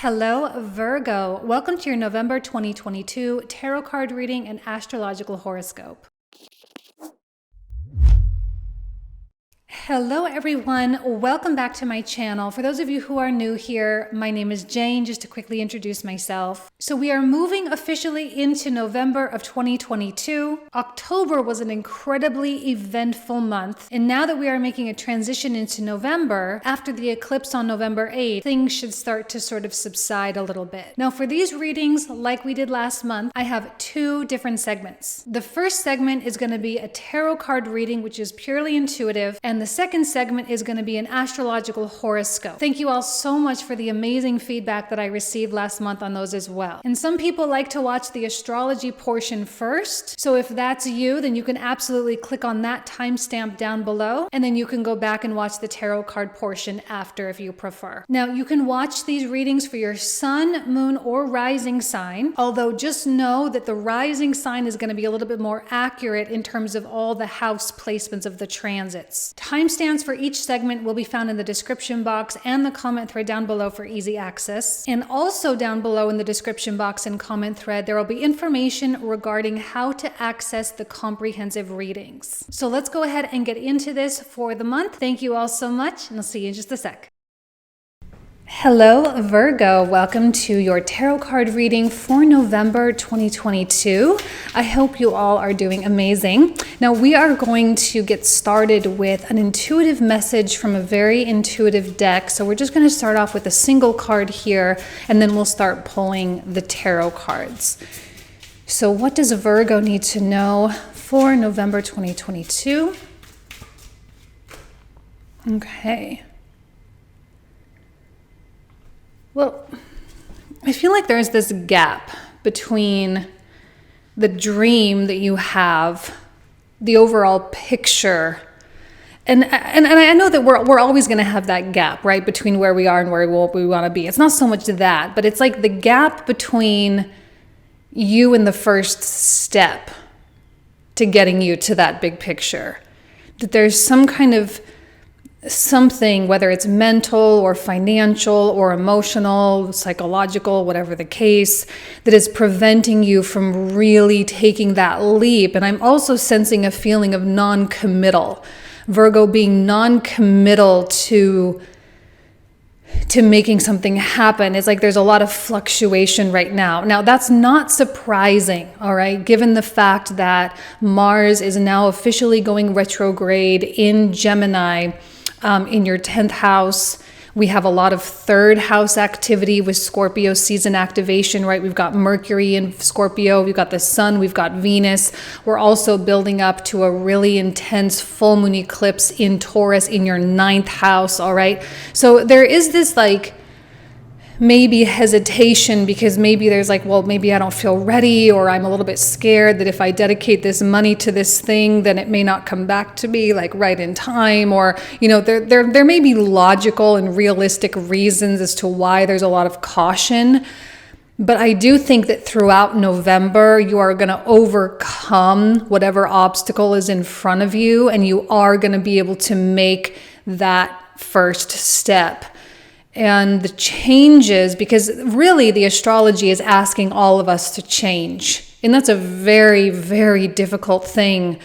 Hello, Virgo. Welcome to your November 2022 tarot card reading and astrological horoscope. Hello everyone, welcome back to my channel. For those of you who are new here, my name is Jane, just to quickly introduce myself. So we are moving officially into November of 2022. October was an incredibly eventful month, and now that we are making a transition into November, after the eclipse on November 8th, things should start to sort of subside a little bit. Now for these readings, like we did last month, I have two different segments. The first segment is going to be a tarot card reading, which is purely intuitive, and the second segment is going to be an astrological horoscope. Thank you all so much for the amazing feedback that I received last month on those as well. And some people like to watch the astrology portion first. So if that's you, then you can absolutely click on that timestamp down below, and then you can go back and watch the tarot card portion after if you prefer. Now, you can watch these readings for your sun, moon, or rising sign, although just know that the rising sign is going to be a little bit more accurate in terms of all the house placements of the transits. Timestamps for each segment will be found in the description box and the comment thread down below for easy access. And also down below in the description box and comment thread, there will be information regarding how to access the comprehensive readings. So let's go ahead and get into this for the month. Thank you all so much, and I'll see you in just a sec. Hello, Virgo. Welcome to your tarot card reading for November 2022. I hope you all are doing amazing. Now, we are going to get started with an intuitive message from a very intuitive deck. So we're just going to start off with a single card here, and then we'll start pulling the tarot cards. So what does Virgo need to know for November 2022? Okay. Well, I feel like there's this gap between the dream that you have, the overall picture, and I know that we're always going to have that gap, right, between where we are and where we want to be. It's not so much that, but it's like the gap between you and the first step to getting you to that big picture. That there's some kind of something, whether it's mental or financial or emotional, psychological, whatever the case, that is preventing you from really taking that leap. And I'm also sensing a feeling of non-committal. Virgo being non-committal to making something happen. It's like there's a lot of fluctuation right now. Now, that's not surprising, all right, given the fact that Mars is now officially going retrograde in Gemini. In your 10th house, we have a lot of third house activity with Scorpio season activation, right? We've got Mercury in Scorpio, we've got the Sun, we've got Venus. We're also building up to a really intense full moon eclipse in Taurus in your 9th house, all right? So there is this like maybe hesitation because maybe there's like, well, maybe I don't feel ready, or I'm a little bit scared that if I dedicate this money to this thing, then it may not come back to me like right in time, or, you know, there may be logical and realistic reasons as to why there's a lot of caution. But I do think that throughout November, you are going to overcome whatever obstacle is in front of you, and you are going to be able to make that first step. And the changes, because really the astrology is asking all of us to change. And that's a very, very difficult thing.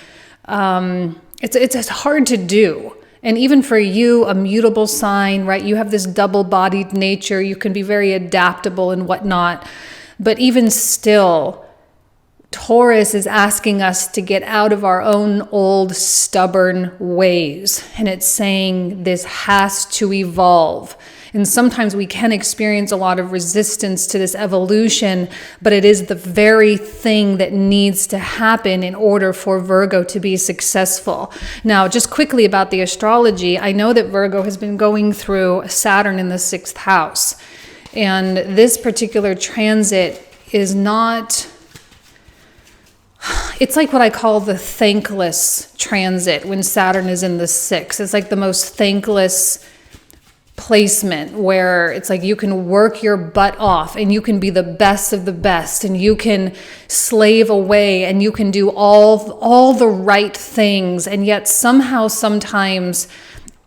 It's hard to do. And even for you, a mutable sign, right? You have this double-bodied nature. You can be very adaptable and whatnot. But even still, Taurus is asking us to get out of our own old stubborn ways. And it's saying this has to evolve. And sometimes we can experience a lot of resistance to this evolution, but it is the very thing that needs to happen in order for Virgo to be successful. Now, just quickly about the astrology, I know that Virgo has been going through Saturn in the 6th house. And this particular transit is not... It's like what I call the thankless transit when Saturn is in the 6th. It's like the most thankless placement where it's like you can work your butt off and you can be the best of the best and you can slave away and you can do all the right things, and yet somehow sometimes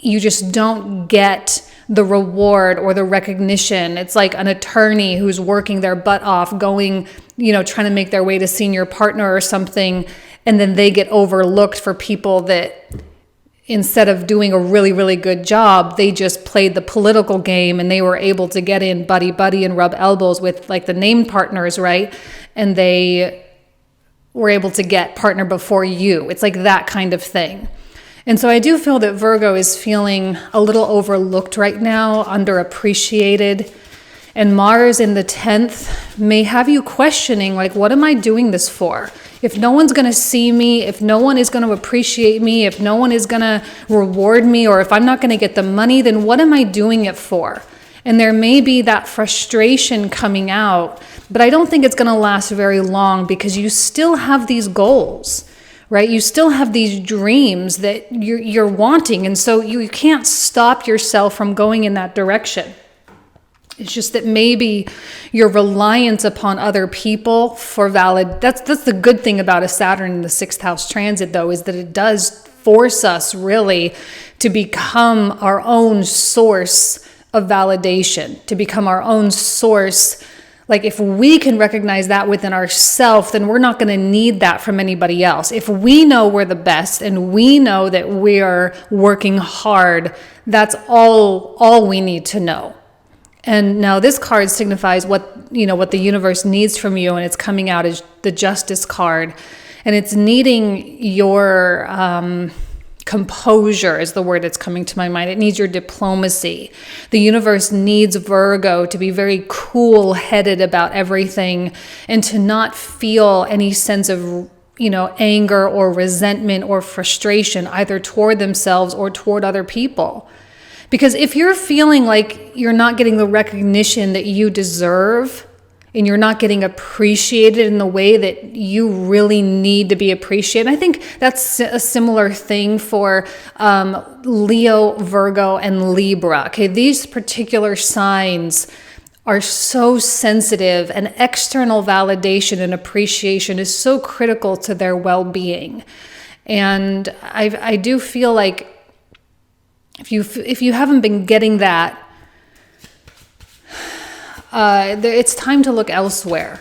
you just don't get the reward or the recognition. It's like an attorney who's working their butt off, going, trying to make their way to senior partner or something, and then they get overlooked for people that, instead of doing a really, really good job, they just played the political game and they were able to get in buddy and rub elbows with like the named partners, right? And they were able to get partner before you. It's like that kind of thing. And so I do feel that Virgo is feeling a little overlooked right now, underappreciated. And Mars in the 10th may have you questioning, like, what am I doing this for? If no one's going to see me, if no one is going to appreciate me, if no one is going to reward me, or if I'm not going to get the money, then what am I doing it for? And there may be that frustration coming out, but I don't think it's going to last very long because you still have these goals, right? You still have these dreams that you're wanting. And so you can't stop yourself from going in that direction. It's just that maybe your reliance upon other people for valid. That's the good thing about a Saturn in the 6th house transit, though, is that it does force us really to become our own source of validation, to become our own source. Like if we can recognize that within ourselves, then we're not going to need that from anybody else. If we know we're the best and we know that we're working hard, that's all we need to know. And now this card signifies what the universe needs from you, and it's coming out as the Justice card. And it's needing your composure is the word that's coming to my mind. It needs your diplomacy. The universe needs Virgo to be very cool-headed about everything and to not feel any sense of anger or resentment or frustration either toward themselves or toward other people. Because if you're feeling like you're not getting the recognition that you deserve and you're not getting appreciated in the way that you really need to be appreciated, I think that's a similar thing for Leo, Virgo, and Libra. Okay, these particular signs are so sensitive, and external validation and appreciation is so critical to their well-being. And I do feel like if you haven't been getting that, it's time to look elsewhere.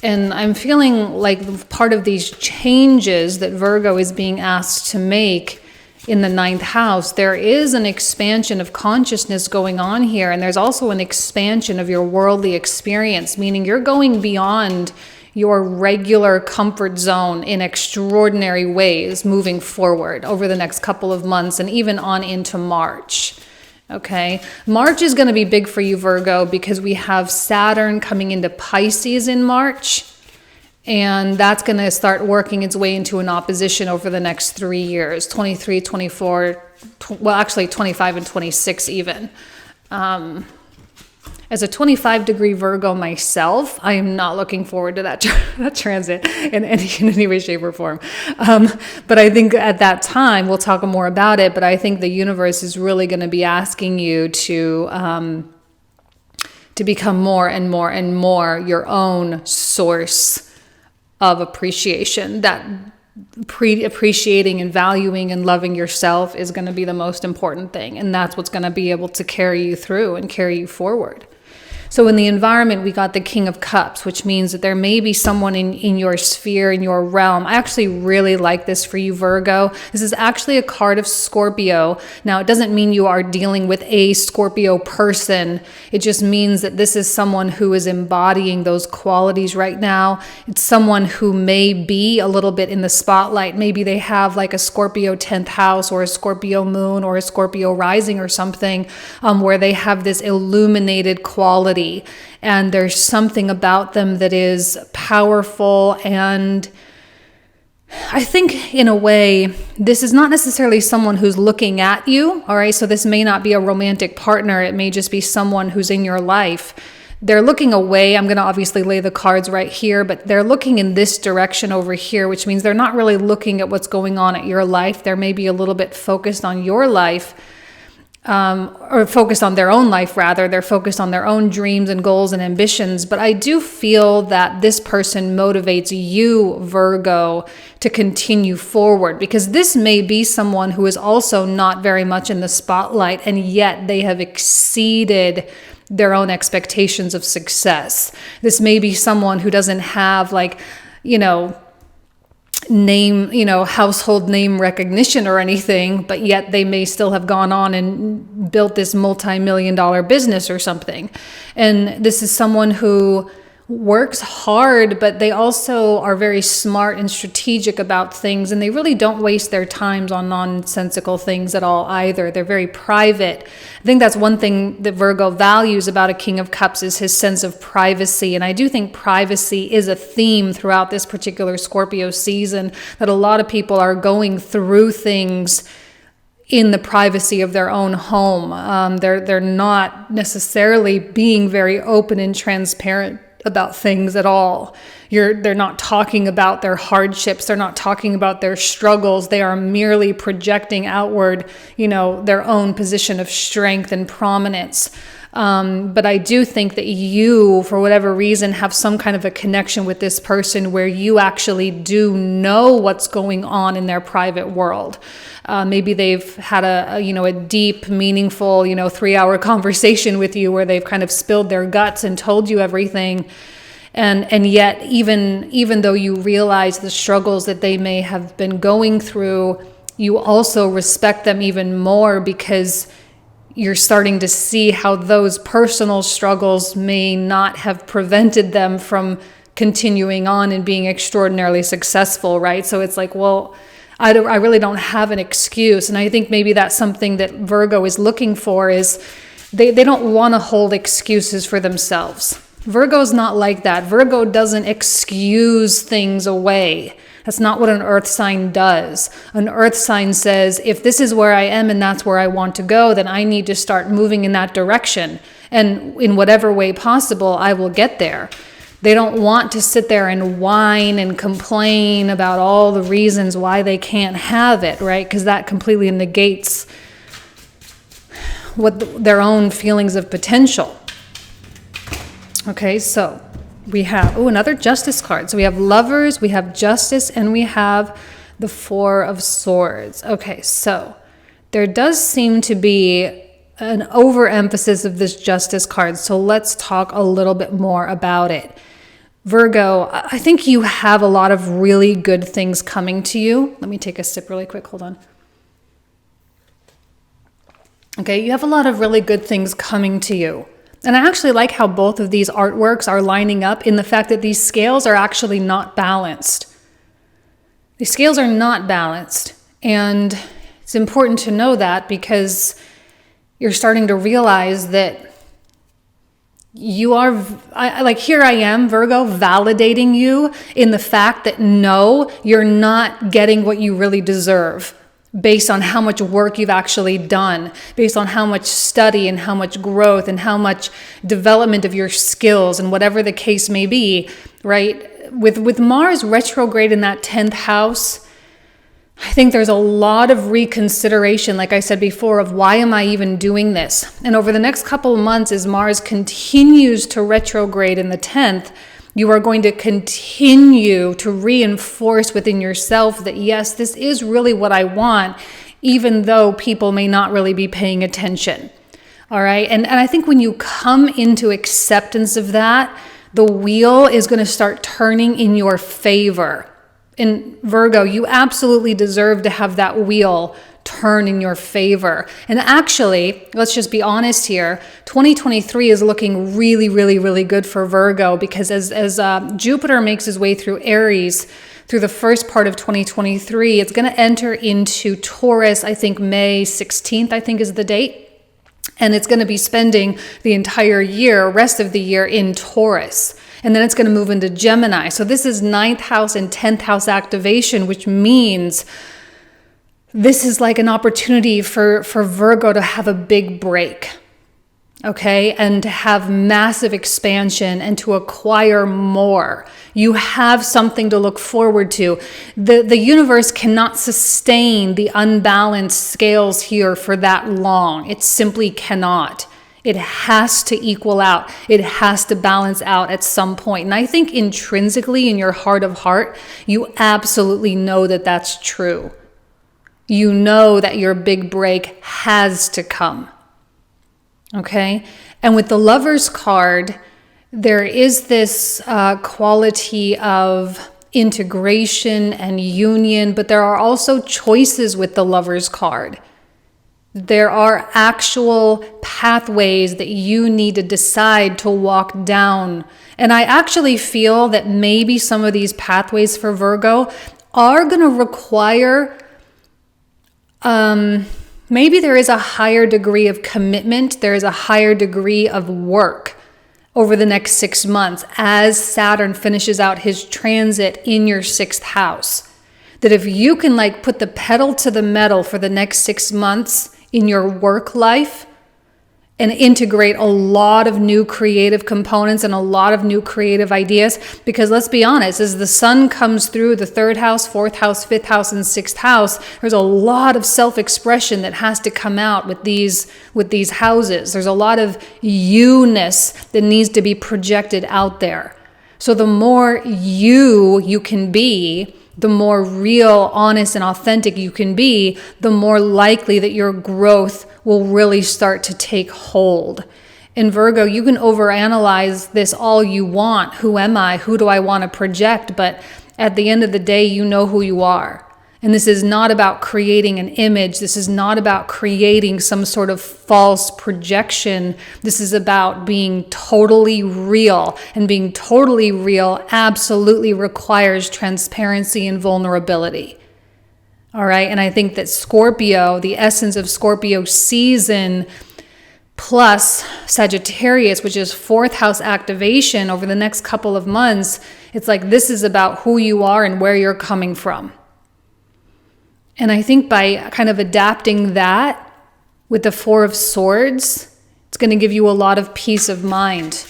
And I'm feeling like part of these changes that Virgo is being asked to make in the 9th house, there is an expansion of consciousness going on here. And there's also an expansion of your worldly experience, meaning you're going beyond your regular comfort zone in extraordinary ways moving forward over the next couple of months and even on into March. Okay, March is going to be big for you, Virgo, because we have Saturn coming into Pisces in March, and that's going to start working its way into an opposition over the next 3 years, 23, 24, well, actually 25 and 26 even. As a 25-degree Virgo myself, I am not looking forward to that transit in any way, shape, or form. But I think at that time, we'll talk more about it, but I think the universe is really going to be asking you to become more and more and more your own source of appreciation. That appreciating and valuing and loving yourself is going to be the most important thing. And that's what's going to be able to carry you through and carry you forward. So in the environment, we got the King of Cups, which means that there may be someone in your sphere, in your realm. I actually really like this for you, Virgo. This is actually a card of Scorpio. Now, it doesn't mean you are dealing with a Scorpio person. It just means that this is someone who is embodying those qualities right now. It's someone who may be a little bit in the spotlight. Maybe they have like a Scorpio 10th house or a Scorpio moon or a Scorpio rising or something where they have this illuminated quality. And there's something about them that is powerful. And I think in a way, this is not necessarily someone who's looking at you. All right. So this may not be a romantic partner. It may just be someone who's in your life. They're looking away. I'm going to obviously lay the cards right here, but they're looking in this direction over here, which means they're not really looking at what's going on at your life. They're maybe a little bit focused on your life. or focused on their own life, rather. They're focused on their own dreams and goals and ambitions. But I do feel that this person motivates you, Virgo, to continue forward, because this may be someone who is also not very much in the spotlight, and yet they have exceeded their own expectations of success. This may be someone who doesn't have household name recognition or anything, but yet they may still have gone on and built this multi-million-dollar business or something. And this is someone who works hard, but they also are very smart and strategic about things, and they really don't waste their times on nonsensical things at all either. They're very private. I think that's one thing that Virgo values about a King of Cups, is his sense of privacy. And I do think privacy is a theme throughout this particular Scorpio season, that a lot of people are going through things in the privacy of their own home. They're not necessarily being very open and transparent about things at all. They're not talking about their hardships. They're not talking about their struggles. They are merely projecting outward, their own position of strength and prominence. But I do think that you, for whatever reason, have some kind of a connection with this person where you actually do know what's going on in their private world. Maybe they've had a deep, meaningful, 3-hour conversation with you where they've kind of spilled their guts and told you everything. And yet, even though you realize the struggles that they may have been going through, you also respect them even more, because you're starting to see how those personal struggles may not have prevented them from continuing on and being extraordinarily successful, right? So it's like, well, I really don't have an excuse. And I think maybe that's something that Virgo is looking for, is they don't want to hold excuses for themselves. Virgo's not like that. Virgo doesn't excuse things away. That's not what an earth sign does. An earth sign says, if this is where I am and that's where I want to go, then I need to start moving in that direction. And in whatever way possible, I will get there. They don't want to sit there and whine and complain about all the reasons why they can't have it, right? Because that completely negates their own feelings of potential. Okay, so we have, another Justice card. So we have Lovers, we have Justice, and we have the Four of Swords. Okay, so there does seem to be an overemphasis of this Justice card. So let's talk a little bit more about it. Virgo, I think you have a lot of really good things coming to you. Let me take a sip really quick. Hold on. Okay, you have a lot of really good things coming to you. And I actually like how both of these artworks are lining up, in the fact that these scales are actually not balanced. These scales are not balanced. And it's important to know that, because you're starting to realize that you are, here I am, Virgo, validating you in the fact that no, you're not getting what you really deserve, based on how much work you've actually done, based on how much study and how much growth and how much development of your skills and whatever the case may be, right? With Mars retrograde in that 10th house, I think there's a lot of reconsideration, like I said before, of why am I even doing this? And over the next couple of months, as Mars continues to retrograde in the 10th, you are going to continue to reinforce within yourself that, yes, this is really what I want, even though people may not really be paying attention. All right. And I think when you come into acceptance of that, the wheel is going to start turning in your favor. And Virgo, you absolutely deserve to have that wheel turn in your favor. And actually, let's just be honest here, 2023 is looking really, really, really good for Virgo, because as Jupiter makes his way through Aries through the first part of 2023, it's going to enter into Taurus, I think May 16th, I think is the date. And it's going to be spending the entire year, rest of the year, in Taurus. And then it's going to move into Gemini. So this is 9th house and 10th house activation, which means this is like an opportunity for Virgo to have a big break. okay, and to have massive expansion and to acquire more. You have something to look forward to. The universe cannot sustain the unbalanced scales here for that long. It simply cannot. It has to equal out. It has to balance out at some point. And I think intrinsically in your heart of heart, you absolutely know that that's true. You know that your big break has to come. Okay? And with the Lover's card, there is this quality of integration and union, but there are also choices with the Lover's card. There are actual pathways that you need to decide to walk down. And I actually feel that maybe some of these pathways for Virgo are going to require maybe there is a higher degree of commitment. There is a higher degree of work over the next 6 months as Saturn finishes out his transit in your 6th house. That if you can put the pedal to the metal for the next 6 months in your work life and integrate a lot of new creative components and a lot of new creative ideas, because let's be honest, as the sun comes through the 3rd house, 4th house, 5th house, and 6th house, there's a lot of self-expression that has to come out with these houses. There's a lot of you-ness that needs to be projected out there. So the more you can be, the more real, honest, and authentic you can be, the more likely that your growth will really start to take hold. In Virgo, you can overanalyze this all you want. Who am I? Who do I want to project? But at the end of the day, you know who you are. And this is not about creating an image. This is not about creating some sort of false projection. This is about being totally real. And being totally real absolutely requires transparency and vulnerability. All right. And I think that Scorpio, the essence of Scorpio season plus Sagittarius, which is 4th house activation over the next couple of months, it's this is about who you are and where you're coming from. And I think by kind of adapting that with the 4 of Swords, it's going to give you a lot of peace of mind.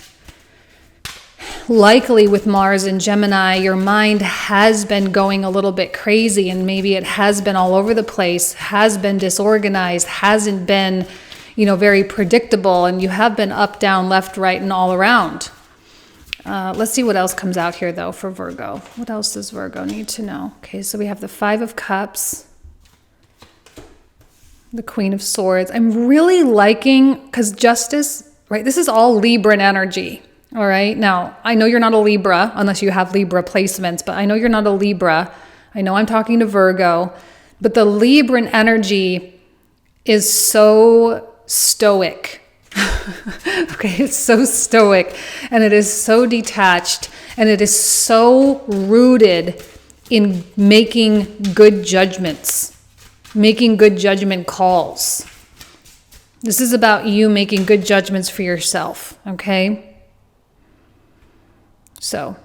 Likely with Mars and Gemini, your mind has been going a little bit crazy, and maybe it has been all over the place, has been disorganized, hasn't been, very predictable, and you have been up, down, left, right, and all around. Let's see what else comes out here, though, for Virgo. What else does Virgo need to know? Okay, so we have the 5 of Cups, the Queen of Swords. I'm really liking, because Justice, right? This is all Libran energy, all right? Now, I know you're not a Libra, unless you have Libra placements, but I know you're not a Libra. I know I'm talking to Virgo, but the Libran energy is so stoic. Okay, it's so stoic, and it is so detached, and it is so rooted in making good judgments, making good judgment calls. This is about you making good judgments for yourself, okay? So,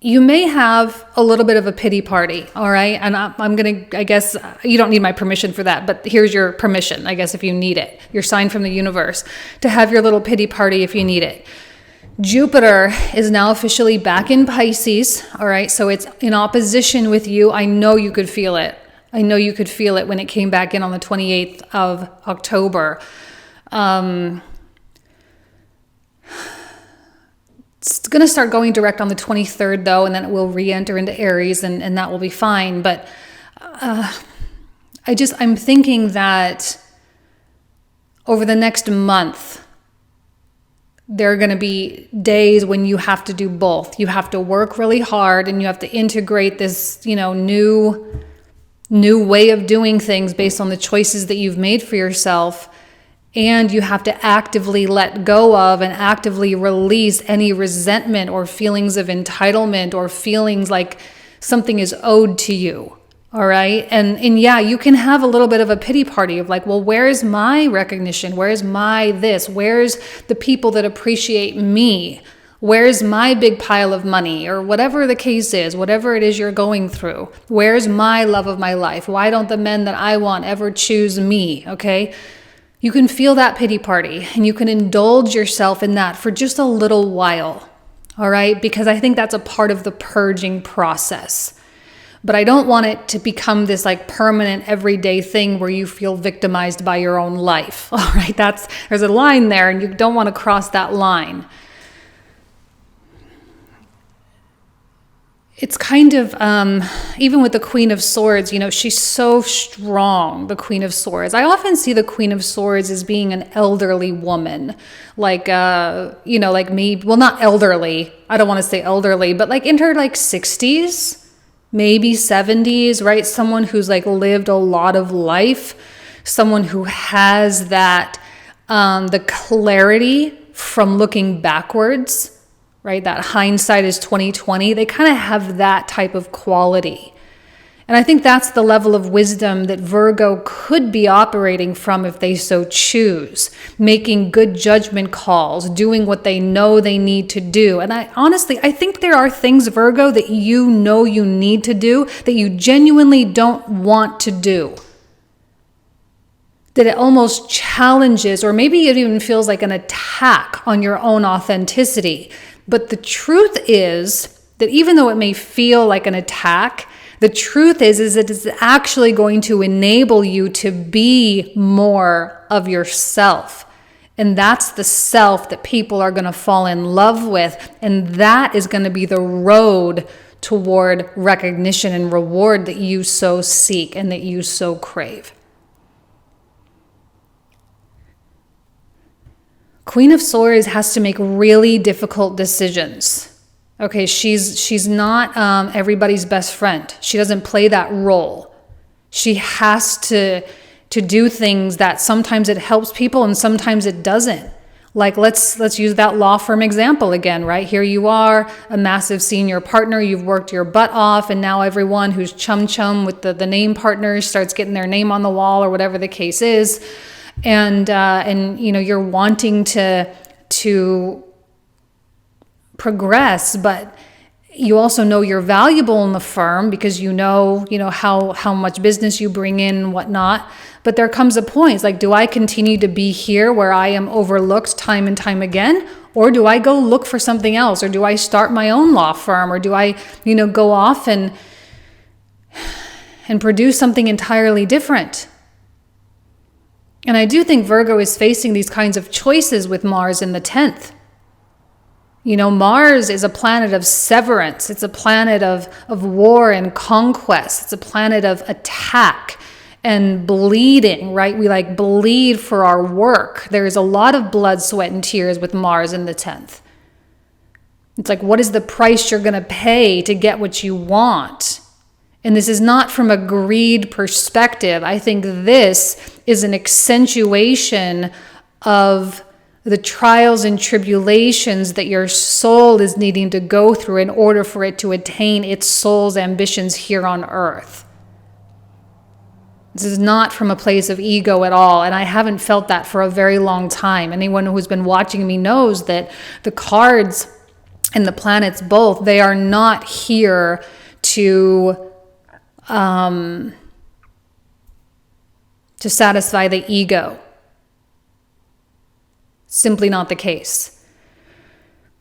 you may have a little bit of a pity party, all right? And I'm going to, I guess, you don't need my permission for that, but here's your permission, I guess, if you need it. Your sign from the universe to have your little pity party if you need it. Jupiter is now officially back in Pisces, all right? So it's in opposition with you. I know you could feel it. I know you could feel it when it came back in on the 28th of October. It's going to start going direct on the 23rd, though, and then it will re-enter into Aries, and that will be fine. But I'm thinking that over the next month, there are going to be days when you have to do both. You have to work really hard, and you have to integrate this, new way of doing things based on the choices that you've made for yourself. And you have to actively let go of and actively release any resentment or feelings of entitlement or feelings like something is owed to you. All right. And yeah, you can have a little bit of a pity party of well, where's my recognition? Where's my this? Where's the people that appreciate me? Where's my big pile of money? Or whatever the case is, whatever it is you're going through. Where's my love of my life? Why don't the men that I want ever choose me? Okay. you can feel that pity party and you can indulge yourself in that for just a little while. All right? Because I think that's a part of the purging process. But I don't want it to become this like permanent everyday thing where you feel victimized by your own life. All right? There's a line there and you don't want to cross that line. It's kind of, even with the Queen of Swords, she's so strong, the Queen of Swords. I often see the Queen of Swords as being an elderly woman, like me. Well, not elderly. I don't want to say elderly, but like in her like 60s, maybe 70s, right? Someone who's like lived a lot of life, someone who has that, the clarity from looking backwards, right? That hindsight is 2020. They kind of have that type of quality. And I think that's the level of wisdom that Virgo could be operating from if they so choose, making good judgment calls, doing what they know they need to do. And I think there are things, Virgo, that you know you need to do that you genuinely don't want to do. That it almost challenges, or maybe it even feels like an attack on your own authenticity. But the truth is that even though it may feel like an attack, the truth is it is actually going to enable you to be more of yourself. And that's the self that people are going to fall in love with. And that is going to be the road toward recognition and reward that you so seek and that you so crave. Queen of Swords has to make really difficult decisions. Okay, she's not everybody's best friend. She doesn't play that role. She has to do things that sometimes it helps people and sometimes it doesn't. Like let's use that law firm example again, right? Here you are, a massive senior partner, you've worked your butt off, and now everyone who's chum with the name partners starts getting their name on the wall or whatever the case is. And you're wanting to progress, but you also know you're valuable in the firm because you know how much business you bring in and whatnot. But there comes a point, it's like, do I continue to be here where I am overlooked time and time again? Or do I go look for something else? Or do I start my own law firm? Or do I, go off and produce something entirely different? And I do think Virgo is facing these kinds of choices with Mars in the 10th. Mars is a planet of severance. It's a planet of war and conquest. It's a planet of attack and bleeding, right? We bleed for our work. There's a lot of blood, sweat, and tears with Mars in the 10th. It's like, what is the price you're going to pay to get what you want? And this is not from a greed perspective. I think this is an accentuation of the trials and tribulations that your soul is needing to go through in order for it to attain its soul's ambitions here on earth. This is not from a place of ego at all, and I haven't felt that for a very long time. Anyone who's been watching me knows that the cards and the planets both, they are not here to satisfy the ego. Simply not the case.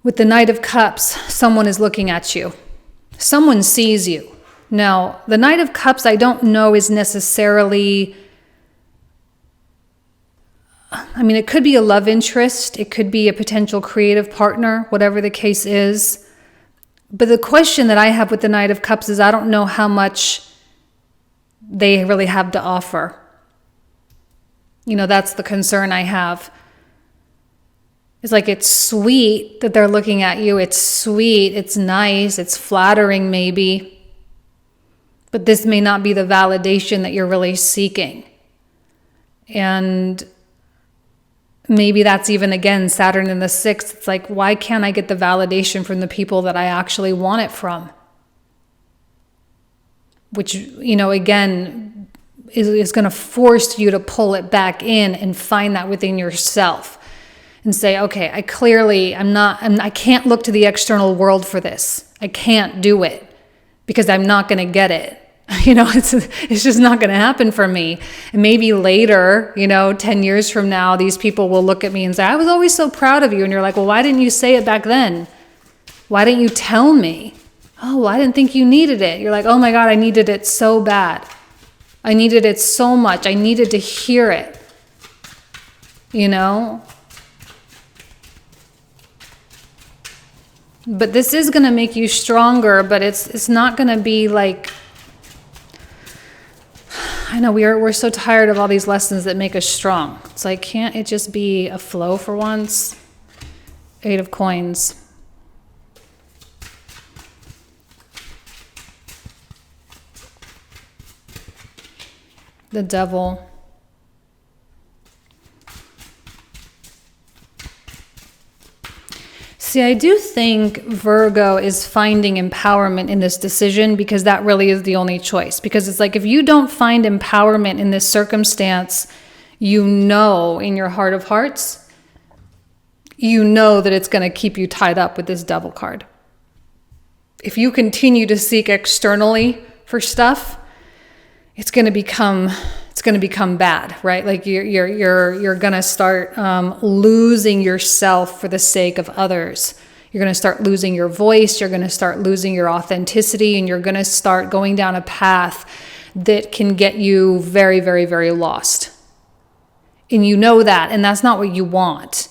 With the Knight of Cups, someone is looking at you. Someone sees you. Now, the Knight of Cups, I don't know is necessarily, it could be a love interest. It could be a potential creative partner, whatever the case is. But the question that I have with the Knight of Cups is I don't know how much they really have to offer. That's the concern I have. It's like, it's sweet that they're looking at you. It's sweet. It's nice. It's flattering maybe. But this may not be the validation that you're really seeking. And maybe that's even, again, Saturn in the 6th. It's like, why can't I get the validation from the people that I actually want it from? Which, again, is going to force you to pull it back in and find that within yourself. And say, okay, I can't look to the external world for this. I can't do it because I'm not going to get it. It's just not going to happen for me. And maybe later, 10 years from now, these people will look at me and say, I was always so proud of you. And you're like, well, why didn't you say it back then? Why didn't you tell me? Oh, well, I didn't think you needed it. You're like, oh my God, I needed it so bad. I needed it so much. I needed to hear it. But this is going to make you stronger, but it's not going to be like, I know we're so tired of all these lessons that make us strong. It's like, can't it just be a flow for once? 8 of Coins. The Devil. See, I do think Virgo is finding empowerment in this decision because that really is the only choice. Because it's like, if you don't find empowerment in this circumstance, in your heart of hearts, that it's going to keep you tied up with this Devil card. If you continue to seek externally for stuff, it's going to become bad, right? Like you're going to start losing yourself for the sake of others. You're going to start losing your voice. You're going to start losing your authenticity, and you're going to start going down a path that can get you very, very, very lost. And that, and that's not what you want.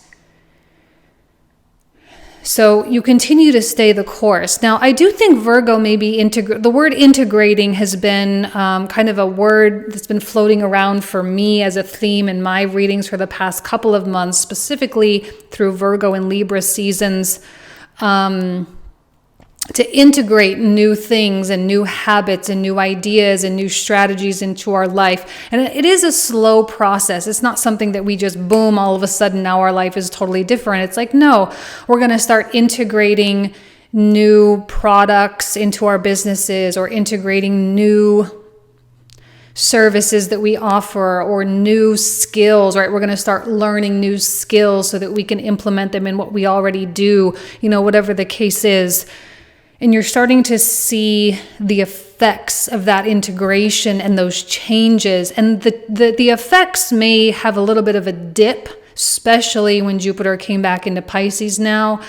So you continue to stay the course. Now, I do think Virgo maybe the word integrating has been kind of a word that's been floating around for me as a theme in my readings for the past couple of months, specifically through Virgo and Libra seasons, to integrate new things and new habits and new ideas and new strategies into our life. And it is a slow process. It's not something that we just boom, all of a sudden now our life is totally different. It's like, no, we're going to start integrating new products into our businesses, or integrating new services that we offer, or new skills, right? We're going to start learning new skills so that we can implement them in what we already do, whatever the case is. And you're starting to see the effects of that integration and those changes. And the effects may have a little bit of a dip, especially when Jupiter came back into Pisces now.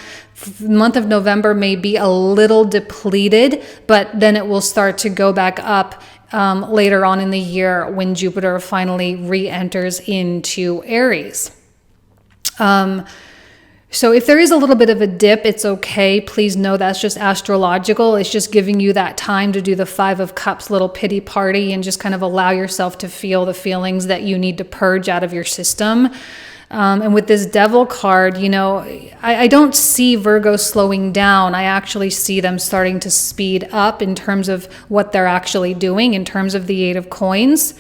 The month of November may be a little depleted, but then it will start to go back up later on in the year when Jupiter finally re-enters into Aries. So if there is a little bit of a dip, it's okay. Please know that's just astrological. It's just giving you that time to do the 5 of Cups little pity party and just kind of allow yourself to feel the feelings that you need to purge out of your system. And with this Devil card, I don't see Virgo slowing down. I actually see them starting to speed up in terms of what they're actually doing, in terms of the 8 of Coins.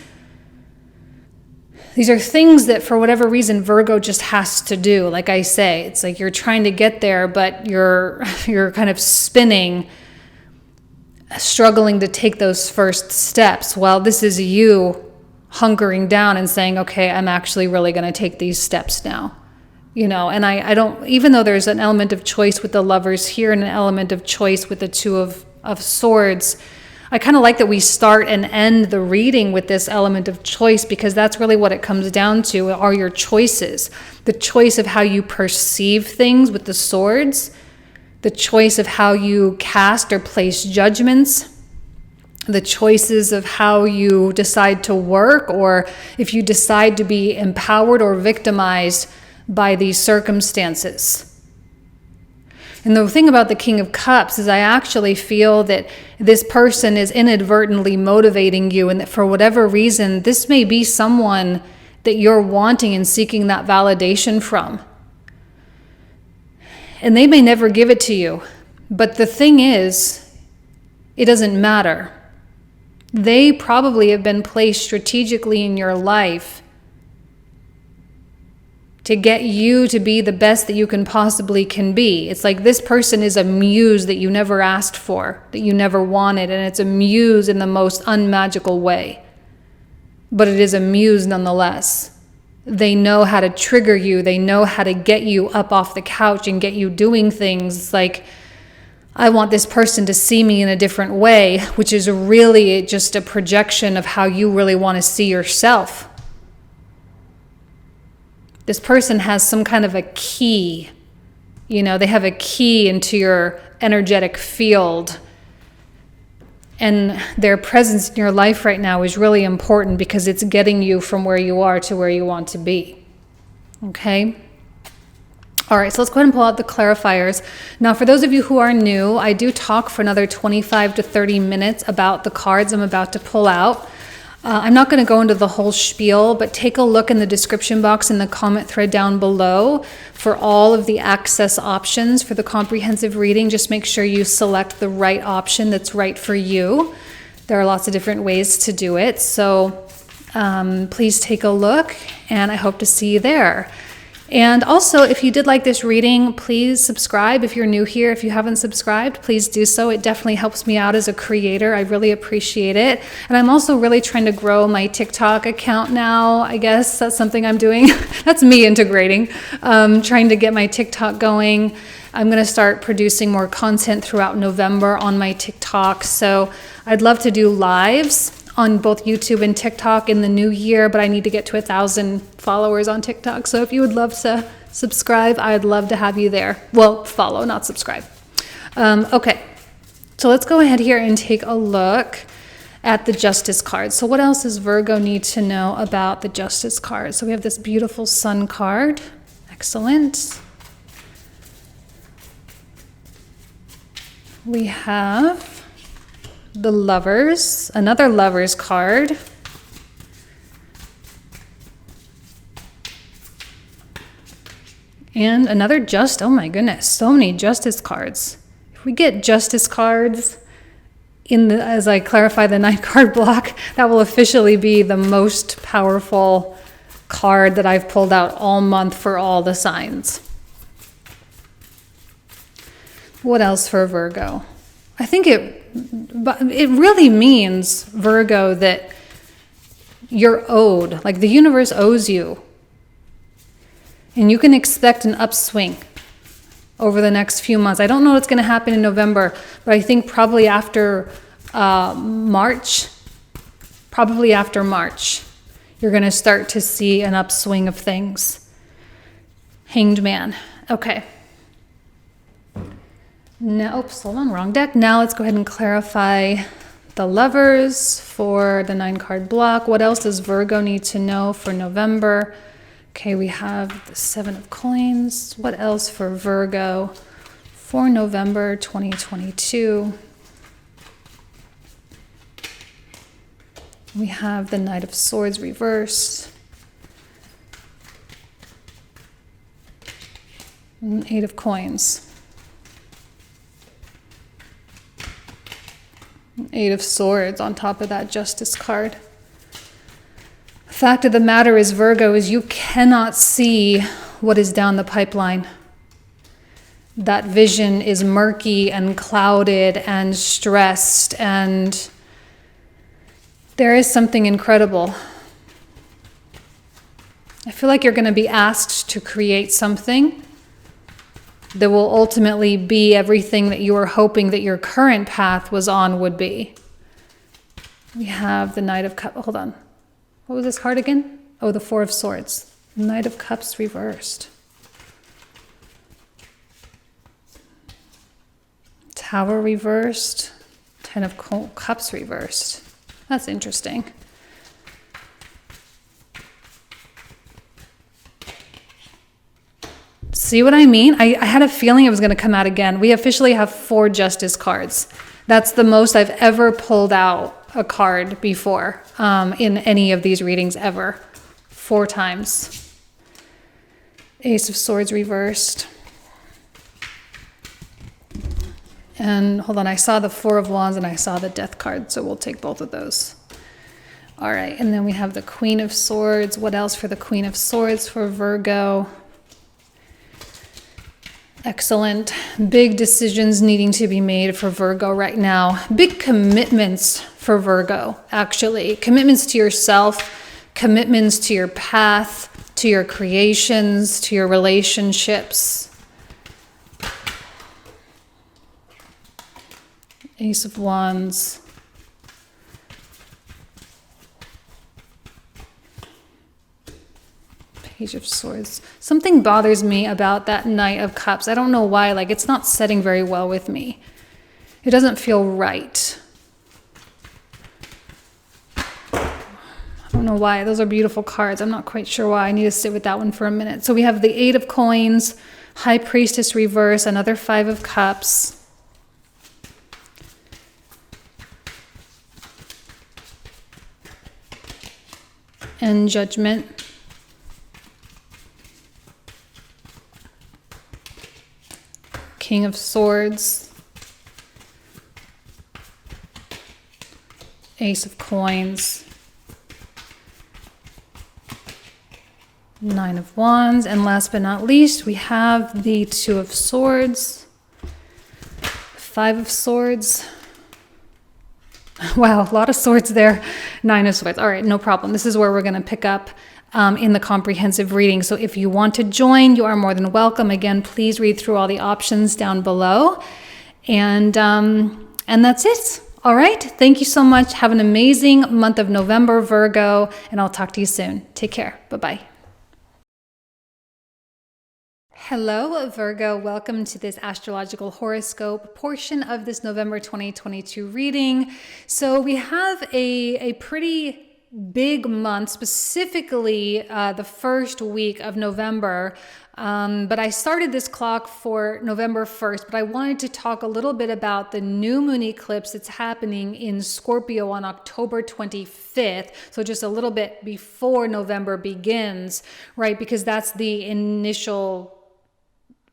These are things that for whatever reason Virgo just has to do. Like I say, it's like you're trying to get there, but you're kind of spinning, struggling to take those first steps. Well, this is you hunkering down and saying, okay, I'm actually really going to take these steps now. And I don't, even though there's an element of choice with the Lovers here and an element of choice with the 2 of Swords, I kind of like that we start and end the reading with this element of choice, because that's really what it comes down to, are your choices. The choice of how you perceive things with the Swords, the choice of how you cast or place judgments, the choices of how you decide to work, or if you decide to be empowered or victimized by these circumstances. And the thing about the King of Cups is I actually feel that this person is inadvertently motivating you, and that for whatever reason, this may be someone that you're wanting and seeking that validation from. And they may never give it to you. But the thing is, it doesn't matter. They probably have been placed strategically in your life to get you to be the best that you can be. It's like this person is a muse that you never asked for, that you never wanted, and it's a muse in the most unmagical way. But it is a muse nonetheless. They know how to trigger you. They know how to get you up off the couch and get you doing things. It's like, I want this person to see me in a different way, which is really just a projection of how you really want to see yourself. This person has some kind of a key. They have a key into your energetic field. And their presence in your life right now is really important because it's getting you from where you are to where you want to be. Okay? All right, so let's go ahead and pull out the clarifiers. Now, for those of you who are new, I do talk for another 25 to 30 minutes about the cards I'm about to pull out. I'm not going to go into the whole spiel, but take a look in the description box in the comment thread down below for all of the access options for the comprehensive reading. Just make sure you select the right option that's right for you. There are lots of different ways to do it, so please take a look, and I hope to see you there. And also, if you did like this reading, please subscribe. If you're new here, if you haven't subscribed, please do so. It definitely helps me out as a creator. I really appreciate it. And I'm also really trying to grow my TikTok account now. I guess that's something I'm doing. That's me integrating, trying to get my TikTok going. I'm going to start producing more content throughout November on my TikTok. So I'd love to do lives on both YouTube and TikTok in the new year, but I need to get to 1,000 followers on TikTok. So if you would love to subscribe, I'd love to have you there. Well, follow, not subscribe. Okay, so let's go ahead here and take a look at the Justice card. So what else does Virgo need to know about the Justice card? So we have this beautiful Sun card. Excellent. We have the Lovers, another Lovers card. And another oh my goodness, so many Justice cards. If we get Justice cards as I clarify the 9-card block, that will officially be the most powerful card that I've pulled out all month for all the signs. What else for Virgo? I think it really means, Virgo, that you're owed, like the universe owes you. And you can expect an upswing over the next few months. I don't know what's going to happen in November, but I think probably after March, you're going to start to see an upswing of things. Hanged Man. Okay. Now, oops, hold on, wrong deck. Now let's go ahead and clarify the Lovers for the 9-card block. What else does Virgo need to know for November? Okay, we have the 7 of Coins. What else for Virgo for November 2022? We have the Knight of Swords reversed. And 8 of Coins. 8 of Swords on top of that Justice card. The fact of the matter is, Virgo, is you cannot see what is down the pipeline. That vision is murky and clouded and stressed, and there is something incredible. I feel like you're going to be asked to create something that will ultimately be everything that you were hoping that your current path was on would be. We have the Knight of Cups. Hold on. What was this card again? Oh, the 4 of Swords. Knight of Cups reversed. Tower reversed. 10 of Cups reversed. That's interesting. See what I mean? I had a feeling it was going to come out again. We officially have 4 Justice cards. That's the most I've ever pulled out a card before in any of these readings ever. 4 times. Ace of Swords reversed. And hold on, I saw the 4 of Wands and I saw the Death card, so we'll take both of those. All right, and then we have the Queen of Swords. What else for the Queen of Swords for Virgo? Excellent. Big decisions needing to be made for Virgo right now. Big commitments for Virgo, actually. Commitments to yourself, commitments to your path, to your creations, to your relationships. Ace of Wands. Page of Swords. Something bothers me about that Knight of Cups. I don't know why. Like, it's not setting very well with me. It doesn't feel right. I don't know why. Those are beautiful cards. I'm not quite sure why. I need to sit with that one for a minute. So we have the Eight of Coins, High Priestess reverse, another Five of Cups. And Judgment. King of Swords. Ace of Coins. Nine of Wands. And last but not least, we have the Two of Swords. Five of Swords. Wow, a lot of swords there. Nine of Swords. All right, no problem. This is where we're going to pick up in the comprehensive reading. So if you want to join, you are more than welcome. Again, please read through all the options down below. And that's it. All right. Thank you so much. Have an amazing month of November, Virgo, and I'll talk to you soon. Take care. Bye-bye. Hello, Virgo. Welcome to this astrological horoscope portion of this November 2022 reading. So we have a pretty big month, specifically the first week of November. But I started this clock for November 1st, but I wanted to talk a little bit about the new moon eclipse that's happening in Scorpio on October 25th. So just a little bit before November begins, right? Because that's the initial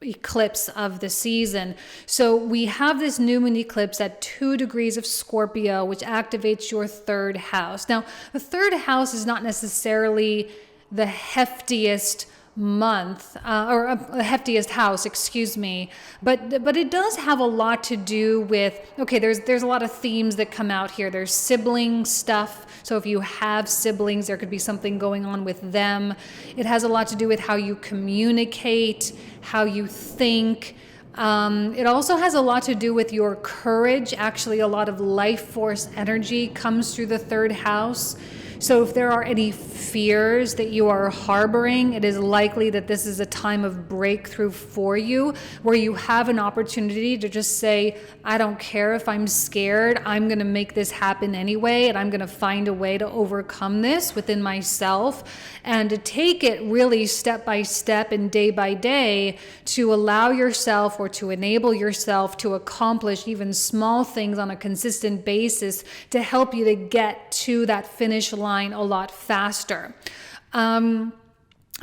eclipse of the season. So we have this new moon eclipse at 2 degrees of Scorpio, which activates your third house. Now, the third house is not necessarily the heftiest month or the heftiest house, excuse me, but it does have a lot to do with, okay, there's a lot of themes that come out here. There's sibling stuff. So if you have siblings, there could be something going on with them. It has a lot to do with how you communicate, how you think. It also has a lot to do with your courage. Actually, a lot of life force energy comes through the third house. So if there are any fears that you are harboring, it is likely that this is a time of breakthrough for you, where you have an opportunity to just say, I don't care if I'm scared, I'm going to make this happen anyway, and I'm going to find a way to overcome this within myself, and to take it really step by step and day by day to allow yourself or to enable yourself to accomplish even small things on a consistent basis to help you to get to that finish line a lot faster. And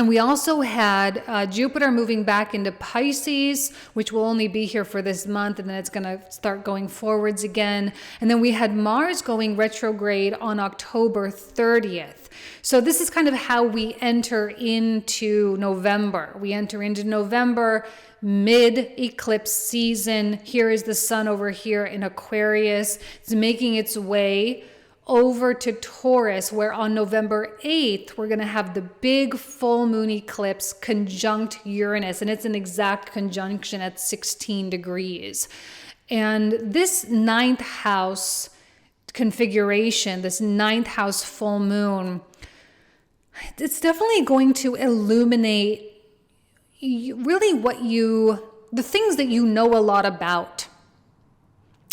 we also had Jupiter moving back into Pisces, which will only be here for this month, and then it's going to start going forwards again. And then we had Mars going retrograde on October 30th. So this is kind of how we enter into November. We enter into November mid-eclipse season. Here is the sun over here in Aquarius. It's making its way over to Taurus, where on November 8th, we're going to have the big full moon eclipse conjunct Uranus, and it's an exact conjunction at 16 degrees. And this ninth house configuration, this ninth house full moon, it's definitely going to illuminate really the things that you know a lot about.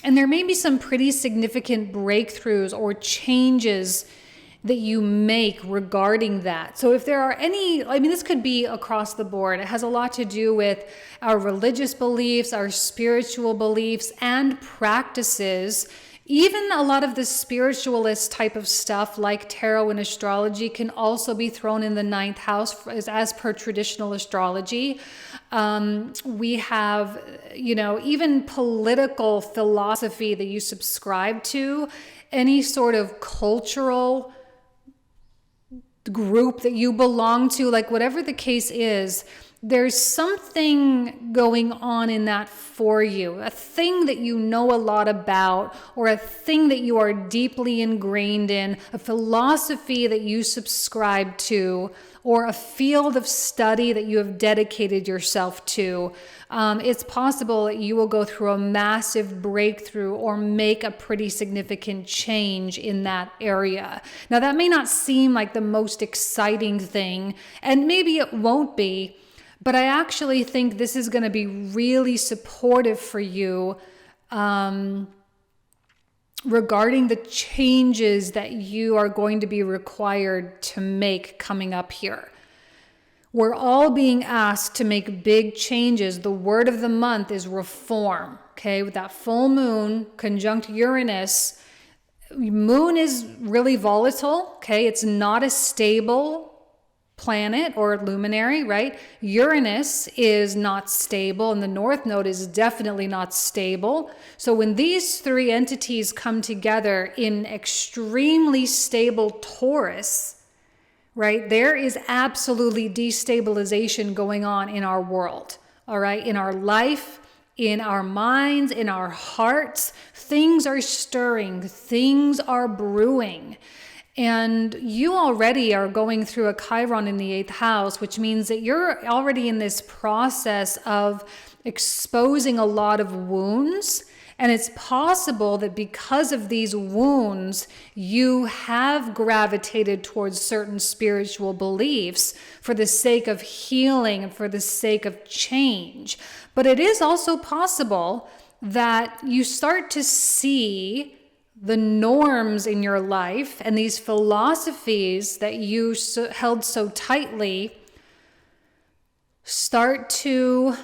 And there may be some pretty significant breakthroughs or changes that you make regarding that. So if there are any, this could be across the board. It has a lot to do with our religious beliefs, our spiritual beliefs and practices. Even a lot of the spiritualist type of stuff like tarot and astrology can also be thrown in the ninth house as per traditional astrology. We have, even political philosophy that you subscribe to, any sort of cultural group that you belong to, like whatever the case is, there's something going on in that for you, a thing that you know a lot about, or a thing that you are deeply ingrained in, a philosophy that you subscribe to, or a field of study that you have dedicated yourself to. It's possible that you will go through a massive breakthrough or make a pretty significant change in that area. Now, that may not seem like the most exciting thing, and maybe it won't be, but I actually think this is going to be really supportive for you regarding the changes that you are going to be required to make coming up here. We're all being asked to make big changes. The word of the month is reform, okay? With that full moon conjunct Uranus, moon is really volatile, okay? It's not a stable planet or luminary, right? Uranus is not stable, and the North Node is definitely not stable. So when these three entities come together in extremely stable Taurus, right, there is absolutely destabilization going on in our world, all right, in our life, in our minds, in our hearts. Things are stirring, things are brewing. And you already are going through a Chiron in the 8th house, which means that you're already in this process of exposing a lot of wounds. And it's possible that because of these wounds, you have gravitated towards certain spiritual beliefs for the sake of healing and for the sake of change. But it is also possible that you start to see the norms in your life and these philosophies that you held so tightly start to,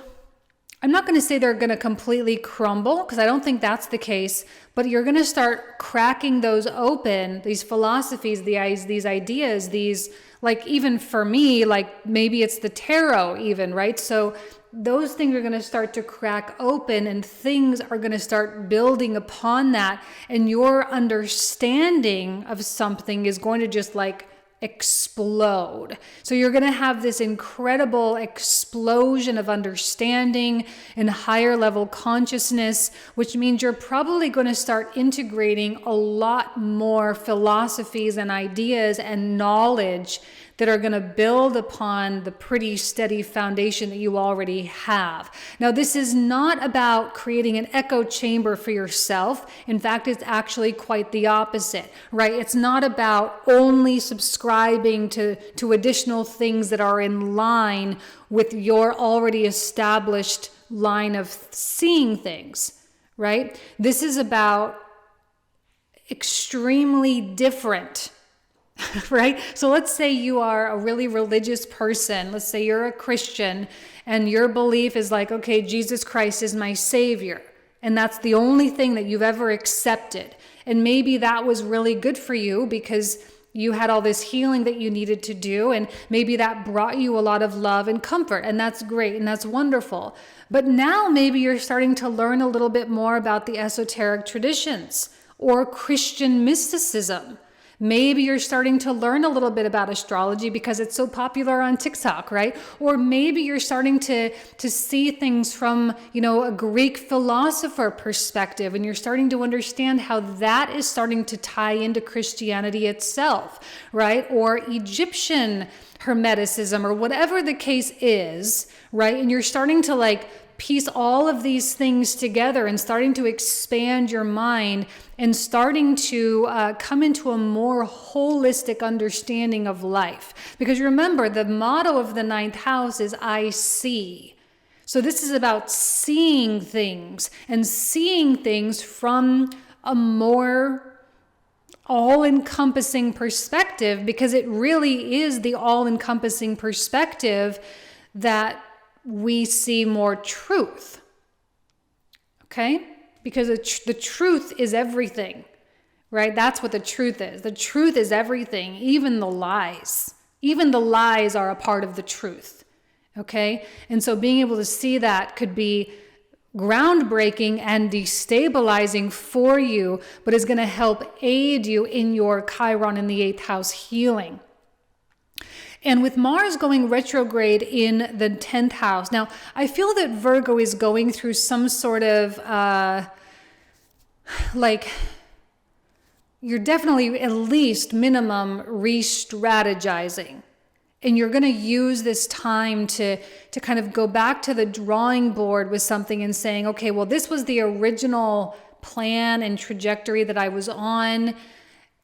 I'm not going to say they're going to completely crumble, because I don't think that's the case, but you're going to start cracking those open, these philosophies, these ideas, these, like, even for me, like maybe it's the tarot even, right? So those things are going to start to crack open, and things are going to start building upon that, and your understanding of something is going to just like explode. So you're going to have this incredible explosion of understanding and higher level consciousness, which means you're probably going to start integrating a lot more philosophies and ideas and knowledge that are going to build upon the pretty steady foundation that you already have. Now, this is not about creating an echo chamber for yourself. In fact, it's actually quite the opposite, right? It's not about only subscribing to additional things that are in line with your already established line of seeing things, right? This is about extremely different. Right? So let's say you are a really religious person. Let's say you're a Christian and your belief is like, okay, Jesus Christ is my savior. And that's the only thing that you've ever accepted. And maybe that was really good for you because you had all this healing that you needed to do. And maybe that brought you a lot of love and comfort. And that's great. And that's wonderful. But now maybe you're starting to learn a little bit more about the esoteric traditions or Christian mysticism. Maybe you're starting to learn a little bit about astrology because it's so popular on TikTok, right? Or maybe you're starting to see things from, a Greek philosopher perspective, and you're starting to understand how that is starting to tie into Christianity itself, right? Or Egyptian Hermeticism, or whatever the case is, right? And you're starting to piece all of these things together and starting to expand your mind and starting to come into a more holistic understanding of life. Because remember, the motto of the 9th house is I see. So this is about seeing things and seeing things from a more all-encompassing perspective, because it really is the all-encompassing perspective that we see more truth, okay? Because the truth is everything, right? That's what the truth is. The truth is everything, even the lies. Even the lies are a part of the truth, okay? And so being able to see that could be groundbreaking and destabilizing for you, but is going to help aid you in your Chiron in the 8th house healing. And with Mars going retrograde in the 10th house, now I feel that Virgo is going through some sort of you're definitely at least minimum re-strategizing. And you're going to use this time to kind of go back to the drawing board with something and saying, okay, well, this was the original plan and trajectory that I was on.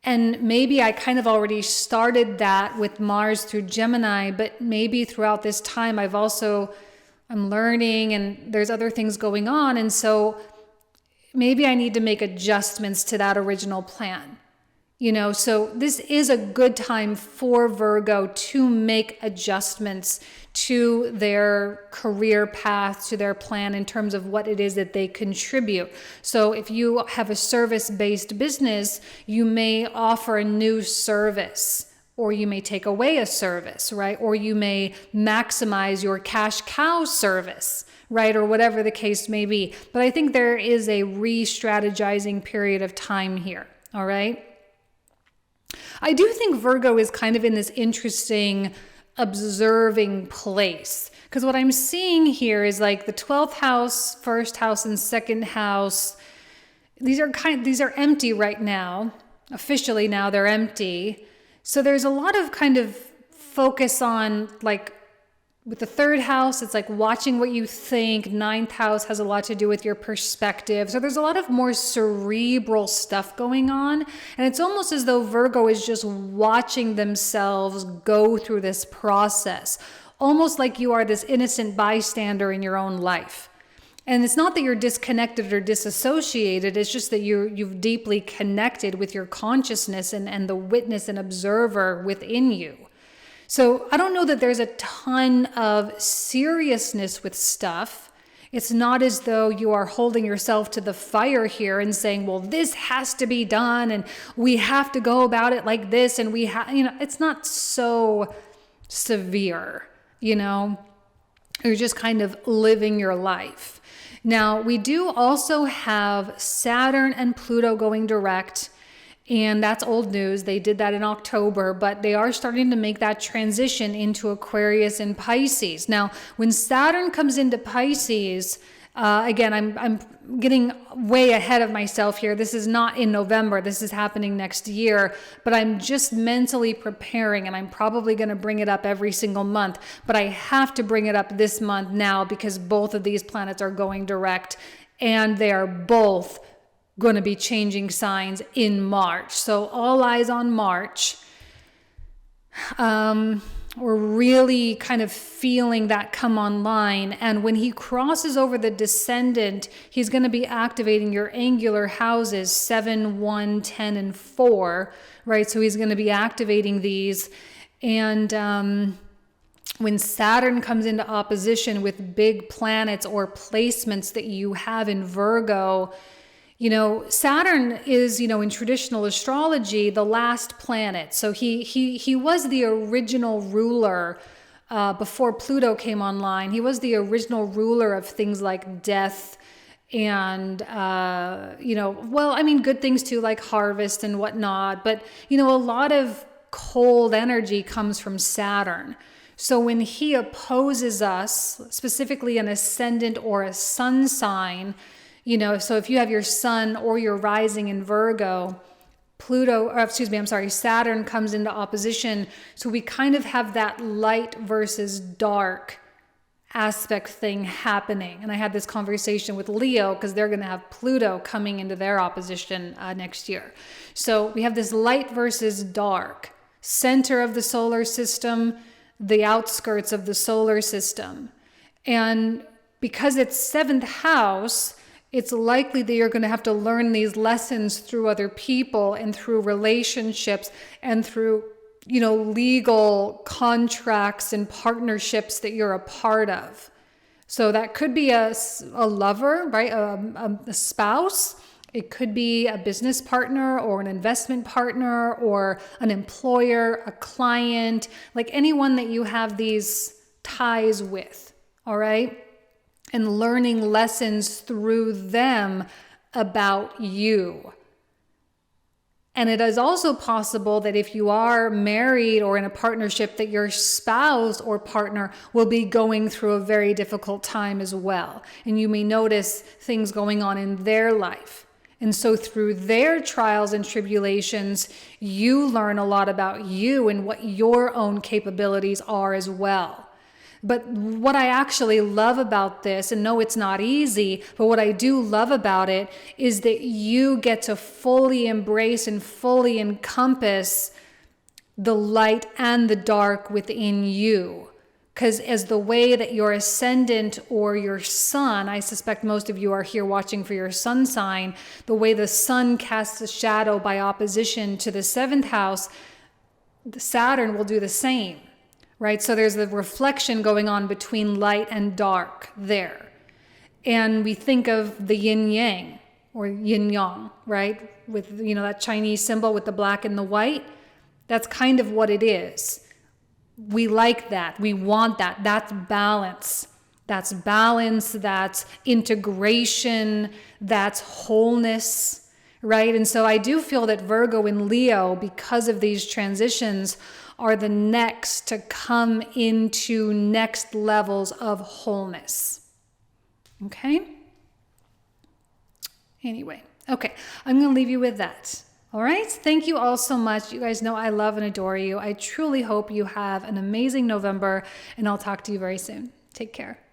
And maybe I kind of already started that with Mars through Gemini, but maybe throughout this time I'm learning and there's other things going on. And so maybe I need to make adjustments to that original plan. So this is a good time for Virgo to make adjustments to their career path, to their plan in terms of what it is that they contribute. So if you have a service-based business, you may offer a new service, or you may take away a service, right? Or you may maximize your cash cow service, right? Or whatever the case may be. But I think there is a re-strategizing period of time here, all right? I do think Virgo is kind of in this interesting observing place, because what I'm seeing here is like the 12th house, first house, and second house. These are empty right now. Officially now they're empty. So there's a lot of kind of focus on, like, with the third house, it's like watching what you think. Ninth house has a lot to do with your perspective. So there's a lot of more cerebral stuff going on. And it's almost as though Virgo is just watching themselves go through this process, almost like you are this innocent bystander in your own life. And it's not that you're disconnected or disassociated. It's just that you've deeply connected with your consciousness and the witness and observer within you. So I don't know that there's a ton of seriousness with stuff. It's not as though you are holding yourself to the fire here and saying, well, this has to be done and we have to go about it like this. And it's not so severe, You're just kind of living your life. Now, we do also have Saturn and Pluto going direct. And that's old news. They did that in October, but they are starting to make that transition into Aquarius and Pisces. Now, when Saturn comes into Pisces, again, I'm getting way ahead of myself here. This is not in November. This is happening next year, but I'm just mentally preparing, and I'm probably going to bring it up every single month, but I have to bring it up this month now because both of these planets are going direct, and they are both going to be changing signs in March. So all eyes on March. We're really kind of feeling that come online. And when he crosses over the descendant, he's going to be activating your angular houses 7, 1, 10, and 4, right? So he's going to be activating these. And when Saturn comes into opposition with big planets or placements that you have in Virgo, Saturn is, in traditional astrology, the last planet. So he was the original ruler before Pluto came online. He was the original ruler of things like death and, good things too, like harvest and whatnot. But, a lot of cold energy comes from Saturn. So when he opposes us, specifically an ascendant or a sun sign, so if you have your sun or your rising in Virgo, Saturn comes into opposition. So we kind of have that light versus dark aspect thing happening. And I had this conversation with Leo because they're going to have Pluto coming into their opposition next year. So we have this light versus dark, center of the solar system, the outskirts of the solar system. And because it's 7th house, it's likely that you're going to have to learn these lessons through other people and through relationships and through, legal contracts and partnerships that you're a part of. So that could be a lover, right? A spouse. It could be a business partner or an investment partner or an employer, a client, like anyone that you have these ties with, all right? And learning lessons through them about you. And it is also possible that if you are married or in a partnership, that your spouse or partner will be going through a very difficult time as well. And you may notice things going on in their life. And so through their trials and tribulations, you learn a lot about you and what your own capabilities are as well. But what I actually love about this, and no, it's not easy, but what I do love about it is that you get to fully embrace and fully encompass the light and the dark within you. Because as the way that your ascendant or your sun, I suspect most of you are here watching for your sun sign, the way the sun casts a shadow by opposition to the 7th house, Saturn will do the same. Right? So there's the reflection going on between light and dark there. And we think of the yin yang or yin yang, right? With, that Chinese symbol with the black and the white. That's kind of what it is. We like that. We want that. That's balance. That's balance. That's integration. That's wholeness, right? And so I do feel that Virgo and Leo, because of these transitions, are the next to come into next levels of wholeness. Okay? Anyway, okay, I'm going to leave you with that. All right? Thank you all so much. You guys know I love and adore you. I truly hope you have an amazing November, and I'll talk to you very soon. Take care.